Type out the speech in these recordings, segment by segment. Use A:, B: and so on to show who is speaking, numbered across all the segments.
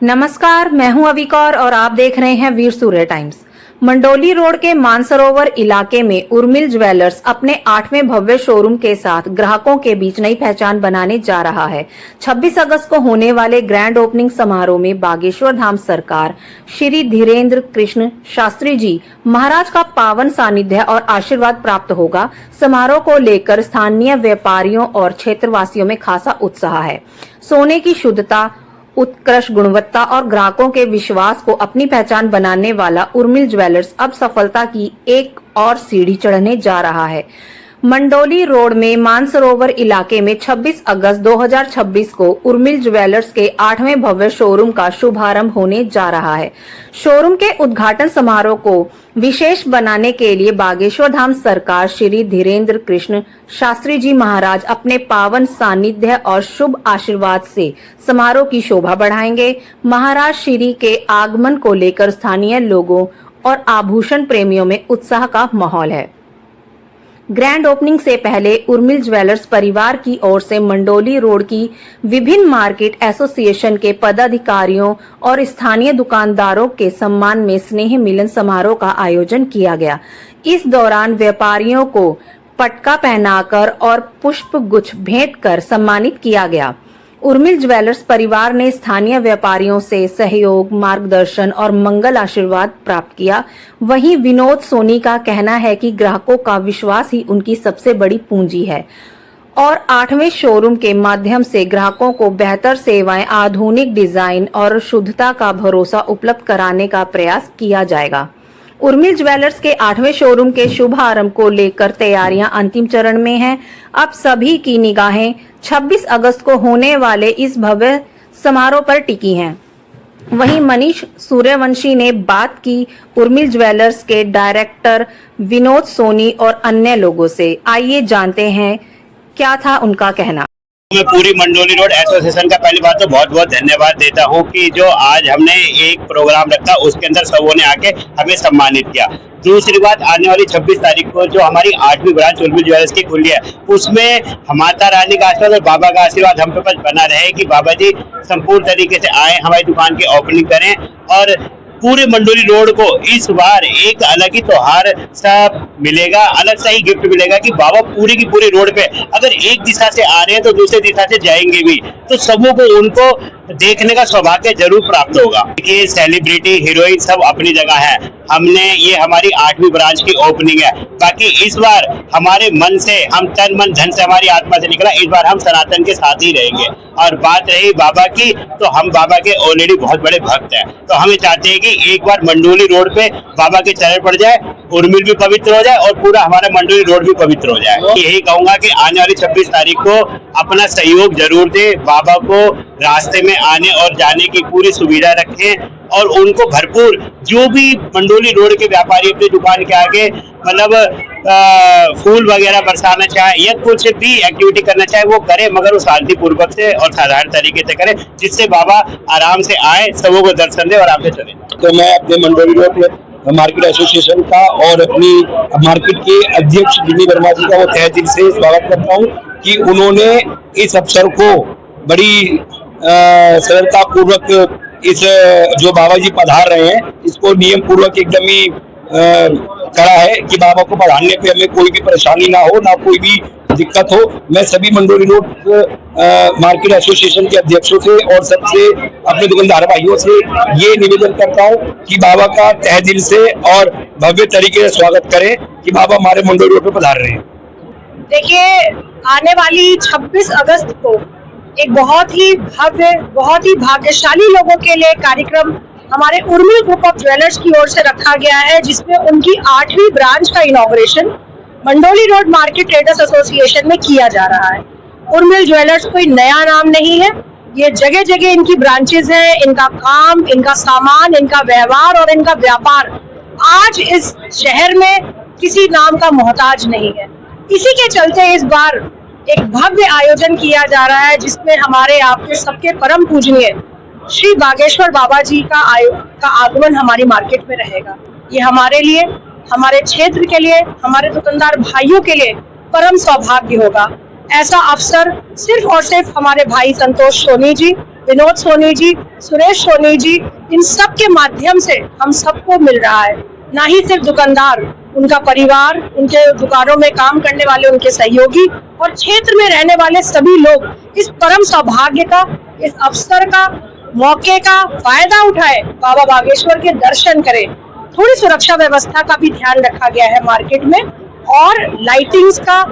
A: नमस्कार, मैं हूं अविकौर और आप देख रहे हैं वीर सूर्य टाइम्स। मंडोली रोड के मानसरोवर इलाके में उर्मिल ज्वेलर्स अपने 8वें भव्य शोरूम के साथ ग्राहकों के बीच नई पहचान बनाने जा रहा है। 26 अगस्त को होने वाले ग्रैंड ओपनिंग समारोह में बागेश्वर धाम सरकार श्री धीरेन्द्र कृष्ण शास्त्री जी महाराज का पावन सानिध्य और आशीर्वाद प्राप्त होगा। समारोह को लेकर स्थानीय व्यापारियों और क्षेत्रवासियों में खासा उत्साह है। सोने की शुद्धता, उत्कृष्ट गुणवत्ता और ग्राहकों के विश्वास को अपनी पहचान बनाने वाला उर्मिल ज्वेलर्स अब सफलता की एक और सीढ़ी चढ़ने जा रहा है। मंडोली रोड में मानसरोवर इलाके में 26 अगस्त 2026 को उर्मिल ज्वेलर्स के 8वें भव्य शोरूम का शुभारंभ होने जा रहा है। शोरूम के उद्घाटन समारोह को विशेष बनाने के लिए बागेश्वर धाम सरकार श्री धीरेन्द्र कृष्ण शास्त्री जी महाराज अपने पावन सानिध्य और शुभ आशीर्वाद से समारोह की शोभा बढ़ाएंगे। महाराज श्री के आगमन को लेकर स्थानीय लोगों और आभूषण प्रेमियों में उत्साह का माहौल है। ग्रैंड ओपनिंग से पहले उर्मिल ज्वेलर्स परिवार की ओर से मंडोली रोड की विभिन्न मार्केट एसोसिएशन के पदाधिकारियों और स्थानीय दुकानदारों के सम्मान में स्नेह मिलन समारोह का आयोजन किया गया। इस दौरान व्यापारियों को पटका पहनाकर और पुष्प गुच्छ भेंट कर सम्मानित किया गया। उर्मिल ज्वेलर्स परिवार ने स्थानीय व्यापारियों से सहयोग, मार्गदर्शन और मंगल आशीर्वाद प्राप्त किया। वहीं विनोद सोनी का कहना है कि ग्राहकों का विश्वास ही उनकी सबसे बड़ी पूंजी है और 8वें शोरूम के माध्यम से ग्राहकों को बेहतर सेवाएं, आधुनिक डिजाइन और शुद्धता का भरोसा उपलब्ध कराने का प्रयास किया जाएगा। उर्मिल ज्वेलर्स के 8वें शोरूम के शुभारंभ को लेकर तैयारियां अंतिम चरण में हैं। अब सभी की निगाहें 26 अगस्त को होने वाले इस भव्य समारोह पर टिकी हैं। वहीं मनीष सूर्यवंशी ने बात की उर्मिल ज्वेलर्स के डायरेक्टर विनोद सोनी और अन्य लोगों से। आइए जानते हैं क्या था उनका कहना।
B: मैं पूरी मंडोली रोड एसोसिएशन का पहली बात तो बहुत बहुत धन्यवाद देता हूं कि जो आज हमने एक प्रोग्राम रखा उसके अंदर सबों ने आके हमें सम्मानित किया। दूसरी बात, आने वाली 26 तारीख को जो हमारी 8वीं ब्रांच उर्मिल ज्वेलर्स की खुली है उसमें माता रानी का आशीर्वाद और बाबा का आशीर्वाद हम पे पास बना रहे कि बाबा जी संपूर्ण तरीके से आए, हमारी दुकान की ओपनिंग करें और पूरे मंडोली रोड को इस बार एक अलग ही त्योहार सा मिलेगा, अलग सा ही गिफ्ट मिलेगा कि बाबा पूरी की पूरी रोड पे अगर एक दिशा से आ रहे हैं तो दूसरी दिशा से जाएंगे भी, तो सबों को उनको देखने का सौभाग्य जरूर प्राप्त होगा। ये सेलिब्रिटी, हीरोइन सब अपनी जगह है। हमने ये हमारी 8वीं ब्रांच की ओपनिंग है। बाकी इस बार हमारे मन से, हम तन मन धन से, हमारी आत्मा से निकला, इस बार हम सनातन के साथ ही रहेंगे। और बात रही बाबा की, तो हम बाबा के ऑलरेडी बहुत बड़े भक्त हैं, तो हमें चाहते हैं कि एक बार मंडोली रोड पे बाबा के चरण पड़ जाए, उर्मिल भी पवित्र हो जाए और पूरा हमारा मंडोली रोड भी पवित्र हो जाए। यही कहूंगा कि आने वाली 26 तारीख को अपना सहयोग जरूर दे, बाबा को रास्ते में आने और जाने की पूरी सुविधा रखें और उनको भरपूर, जो भी मंडोली रोड के व्यापारी अपनी दुकान के आगे मतलब फूल वगैरह बरसाना चाहे या कुछ भी एक्टिविटी करना चाहे वो करे, मगर वो शांति पूर्वक से और साधारण तरीके से करे, जिससे बाबा आराम से आए, सबों को दर्शन दे और आगे चले।
C: तो मैं अपने मंडोली रोड मार्केट एसोसिएशन का और अपनी मार्केट के अध्यक्ष दिल्ली वर्मा जी का वो तहे दिल से स्वागत करता हूँ कि उन्होंने इस अवसर को बड़ी सरलता पूर्वक इस जो बाबा जी पधार रहे हैं इसको नियम पूर्वक एकदम ही करा है कि बाबा को पढ़ाने पे हमें कोई भी परेशानी ना हो, ना कोई भी दिक्कत हो। मैं सभी मंडोली रोड मार्केट एसोसिएशन के अध्यक्षों से और सबसे अपने दुकानदार भाइयों से ये निवेदन करता हूँ कि बाबा का तहे दिल से और भव्य तरीके से स्वागत करें कि बाबा हमारे मंडोली रोड पे पधार रहे हैं।
D: देखिए, आने वाली 26 अगस्त को एक बहुत ही भव्य, बहुत ही भाग्यशाली लोगों के लिए कार्यक्रम हमारे उर्मिल ग्रुप ऑफ ज्वेलर्स की ओर से रखा गया है, जिसमें उनकी 8वीं ब्रांच का inauguration Mandoli road market traders association में किया जा रहा है। उर्मिल ज्वेलर्स कोई नया नाम नहीं है, ये जगह जगह इनकी ब्रांचेस हैं। इनका काम, इनका सामान, इनका व्यवहार और इनका व्यापार आज इस शहर में किसी नाम का मोहताज नहीं है। इसी के चलते इस बार एक भव्य आयोजन किया जा रहा है, जिसमें हमारे आपके सबके परम पूजनीय श्री बागेश्वर बाबा जी का आगमन हमारी मार्केट में रहेगा। ये हमारे लिए, हमारे क्षेत्र के लिए, हमारे दुकानदार भाइयों के लिए परम सौभाग्य होगा। ऐसा अवसर सिर्फ और सिर्फ हमारे भाई संतोष सोनी जी विनोद सोनी जी, सुरेश सोनी जी, इन सब के माध्यम से हम सबको मिल रहा है। ना ही सिर्फ दुकानदार, उनका परिवार, उनके दुकानों में काम करने वाले उनके सहयोगी और क्षेत्र में रहने वाले सभी लोग इस परम सौभाग्य का, इस अवसर का, मौके का फायदा उठाए, बाबा बागेश्वर के दर्शन करें। थोड़ी सुरक्षा व्यवस्था का भी ध्यान रखा गया है मार्केट में, और लाइटिंग्स का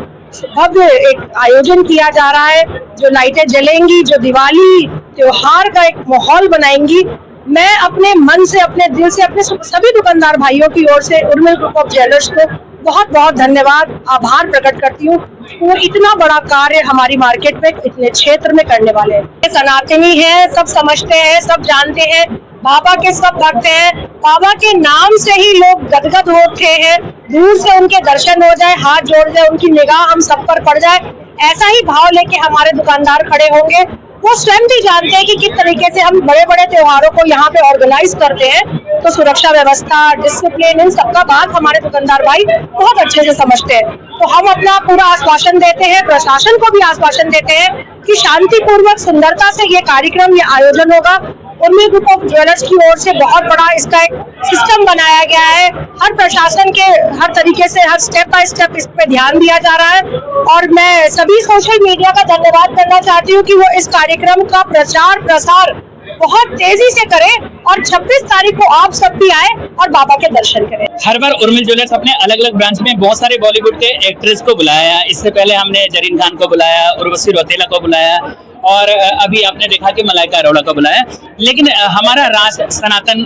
D: भव्य एक आयोजन किया जा रहा है। जो लाइटें जलेंगी, जो दिवाली त्योहार का एक माहौल बनाएंगी। मैं अपने मन से, अपने दिल से, अपने सभी दुकानदार भाइयों की ओर से उर्मिल ग्रुप ऑफ ज्वेलर्स को बहुत बहुत धन्यवाद, आभार प्रकट करती हूँ। वो इतना बड़ा कार्य हमारी मार्केट में, इतने क्षेत्र में करने वाले हैं। सनातनी है, सब समझते हैं, सब जानते हैं, बाबा के सब भक्त हैं। बाबा के नाम से ही लोग गदगद होते हैं। दूर से उनके दर्शन हो जाए, हाथ जोड़ जाए, उनकी निगाह हम सब पर पड़ जाए, ऐसा ही भाव लेके हमारे दुकानदार खड़े होंगे। वो स्वयं भी जानते हैं कि किस तरीके से हम बड़े बड़े त्योहारों को यहाँ पे ऑर्गेनाइज करते हैं, तो सुरक्षा व्यवस्था, डिसिप्लिन, इन सबका बात हमारे दुकानदार भाई बहुत अच्छे से समझते हैं। तो हम अपना पूरा आश्वासन देते हैं, प्रशासन को भी आश्वासन देते हैं कि शांतिपूर्वक, सुंदरता से ये कार्यक्रम, ये आयोजन होगा। उर्मिल ग्रुप ऑफ ज्वेलर्स की ओर से बहुत बड़ा इसका एक सिस्टम बनाया गया है। हर प्रशासन के हर तरीके से, हर स्टेप बाय स्टेप इस पे ध्यान दिया जा रहा है। और मैं सभी सोशल मीडिया का धन्यवाद करना चाहती हूँ कि वो इस कार्यक्रम का प्रचार प्रसार बहुत तेजी से करें, और 26 तारीख को आप सब भी आए और बाबा के दर्शन करें।
E: हर बार उर्मिल ज्वेलर्स अपने अलग अलग ब्रांच में बहुत सारे बॉलीवुड के एक्ट्रेस को बुलाया। इससे पहले हमने जरीन खान को बुलाया, उर्वशी रौतेला को बुलाया, और अभी आपने देखा कि मलाइका अरोड़ा को बुलाया। लेकिन हमारा राज सनातन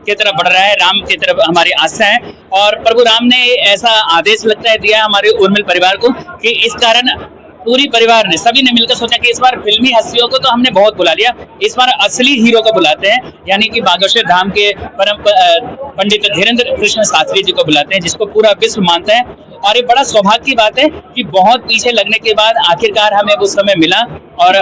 E: की तरफ बढ़ रहा है, राम की तरफ हमारी आस्था है, और प्रभु राम ने ऐसा आदेश लगता है दिया हमारे उर्मिल परिवार को कि इस कारण पूरी परिवार ने, सभी ने मिलकर सोचा कि इस बार फिल्मी हस्तियों को तो हमने बहुत बुला लिया, इस बार असली हीरो को बुलाते हैं, यानी कि बागेश्वर धाम के परम पंडित धीरेन्द्र कृष्ण शास्त्री जी को बुलाते हैं, जिसको पूरा विश्व मानता है। और ये बड़ा सौभाग्य की बात है कि बहुत पीछे लगने के बाद आखिरकार हमें वो समय मिला, और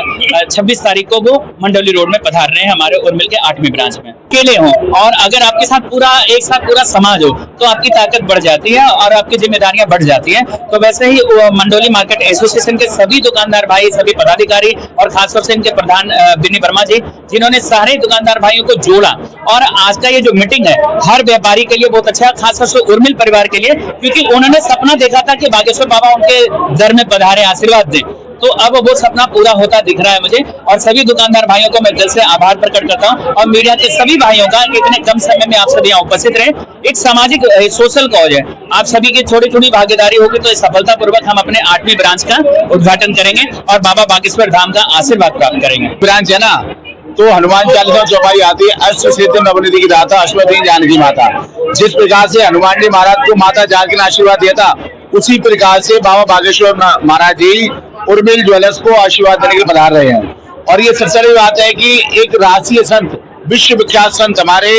E: 26 तारीख को वो मंडोली रोड में पधार रहे हैं हमारे उर्मिल के 8वीं ब्रांच में। अकेले हो और अगर आपके साथ एक साथ पूरा समाज हो तो आपकी ताकत बढ़ जाती है और आपकी जिम्मेदारियां बढ़ जाती हैं। तो वैसे ही मंडोली मार्केट एसोसिएशन के सभी दुकानदार भाई, सभी पदाधिकारी, और खासतौर से इनके प्रधान बिनी वर्मा जी, जिन्होंने सारे दुकानदार भाइयों को जोड़ा। और आज का ये जो मीटिंग है हर व्यापारी के लिए बहुत अच्छा है, खासतौर से उर्मिल परिवार के लिए, क्योंकि उन्होंने सपना देखा था कि बागेश्वर बाबा उनके दर में पधारे, आशीर्वाद दें। तो अब वो सपना पूरा होता दिख रहा है मुझे, और सभी दुकानदार भाइयों को मैं दिल से आभार प्रकट करता हूँ, और मीडिया के सभी भाइयों का कि इतने कम समय में आप सभी यहाँ उपस्थित रहे। एक सामाजिक सोशल कॉज है, आप सभी की थोड़ी थोड़ी भागीदारी होगी तो सफलतापूर्वक हम अपने 8वीं ब्रांच का उद्घाटन करेंगे और बाबा बागेश्वर धाम का आशीर्वाद प्राप्त करेंगे।
C: ब्रांच है ना, तो हनुमान चालीसा चौपाई आती है, अष्ट सिद्धि नवनिधि की दाता अश्वती जानकी माता। जिस प्रकार से हनुमान जी महाराज को माता जानकी ने आशीर्वाद दिया था, उसी प्रकार से बाबा बागेश्वर महाराज जी उर्मिल ज्वेलर्स को आशीर्वाद देने के लिए पधार रहे हैं। और ये सबसे बड़ी बात है कि एक राष्ट्रीय संत, विश्व विख्यात संत हमारे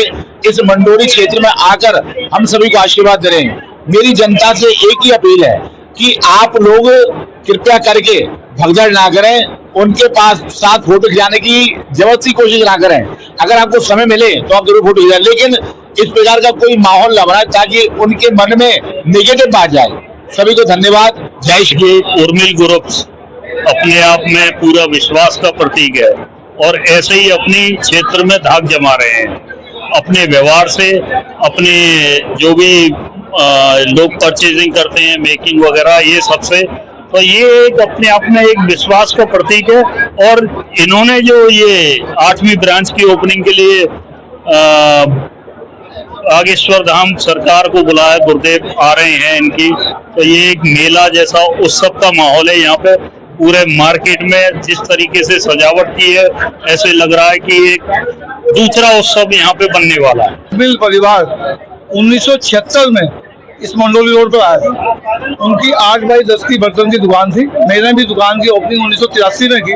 C: इस मंडोली क्षेत्र में आकर हम सभी को आशीर्वाद दे रहे हैं। मेरी जनता से एक ही अपील है कि आप लोग कृपया करके भगदड़ ना करें, उनके पास साथ फोटो खिंचाने की जबरदस्ती कोशिश ना करें। अगर आपको समय मिले तो आप जरूर फोटो खिंचाएं, लेकिन इस प्रकार का कोई माहौल ना बनाए ताकि उनके मन में नेगेटिव बात जाए। सभी को धन्यवाद। जय श्री।
F: उर्मिल ग्रुप अपने आप में पूरा विश्वास का प्रतीक है, और ऐसे ही अपनी क्षेत्र में धाक जमा रहे हैं अपने व्यवहार से, अपने जो भी लोग परचेजिंग करते हैं, मेकिंग वगैरह, ये सबसे। तो ये एक अपने आप में एक विश्वास का प्रतीक है। और इन्होंने जो ये 8वीं ब्रांच की ओपनिंग के लिए बागेश्वर धाम सरकार को बुलाया, गुरुदेव आ रहे हैं इनकी, तो ये एक मेला जैसा उत्सव का माहौल है यहाँ पे। पूरे मार्केट में जिस तरीके से सजावट की है, ऐसे लग रहा है कि एक दूसरा उत्सव यहाँ पे बनने वाला है।
G: उर्मिल परिवार 1976 में इस मंडोली रोड पर आया। उनकी 8x10 की बर्तन की दुकान थी। मैंने भी दुकान की ओपनिंग 1983 में की।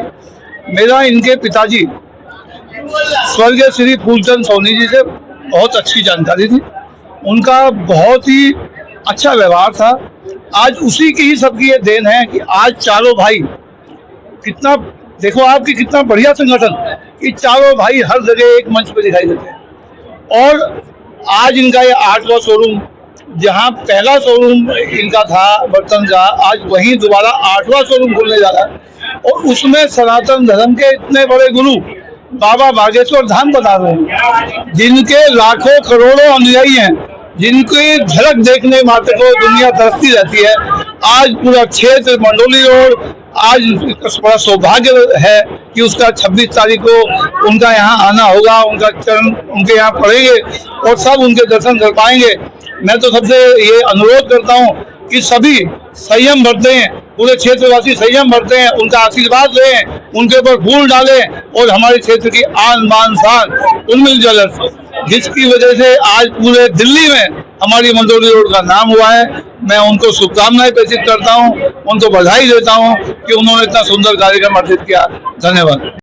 G: मेरा इनके पिताजी स्वर्गीय श्री फूलचंद सोनी जी से बहुत अच्छी जानकारी थी। उनका बहुत ही अच्छा व्यवहार था। आज उसी की ही सबकी ये देन है कि आज चारों भाई कितना, देखो आपकी कितना बढ़िया संगठन कि चारों भाई हर जगह एक मंच पे दिखाई देते हैं। और आज इनका ये 8वां शोरूम, जहां पहला शोरूम इनका था बर्तन का, आज वहीं दोबारा 8वां शोरूम खुलने जा रहा है। और उसमें सनातन धर्म के इतने बड़े गुरु बाबा बागेश्वर धाम बना रहे हैं, जिनके लाखों करोड़ों अनुयायी हैं, जिनकी झलक देखने मात्र को दुनिया तरसती रहती है। आज पूरा क्षेत्र मंडोली रोड, आज बड़ा सौभाग्य है कि उसका 26 तारीख को उनका यहाँ आना होगा, उनका चरण उनके यहाँ पड़ेंगे और सब उनके दर्शन कर पाएंगे। मैं तो सबसे ये अनुरोध करता हूँ कि सभी संयम बरतें हैं, पूरे क्षेत्रवासी संयम बरतें हैं, उनका आशीर्वाद लें, उनके ऊपर फूल डालें और हमारे क्षेत्र की आन बान शान उर्मिल ज्वेलर्स, जिसकी वजह से आज पूरे दिल्ली में हमारी मंडोली रोड का नाम हुआ है। मैं उनको शुभकामनाएं प्रेषित करता हूं, उनको बधाई देता हूं कि उन्होंने इतना सुंदर कार्यक्रम अर्जित किया। धन्यवाद।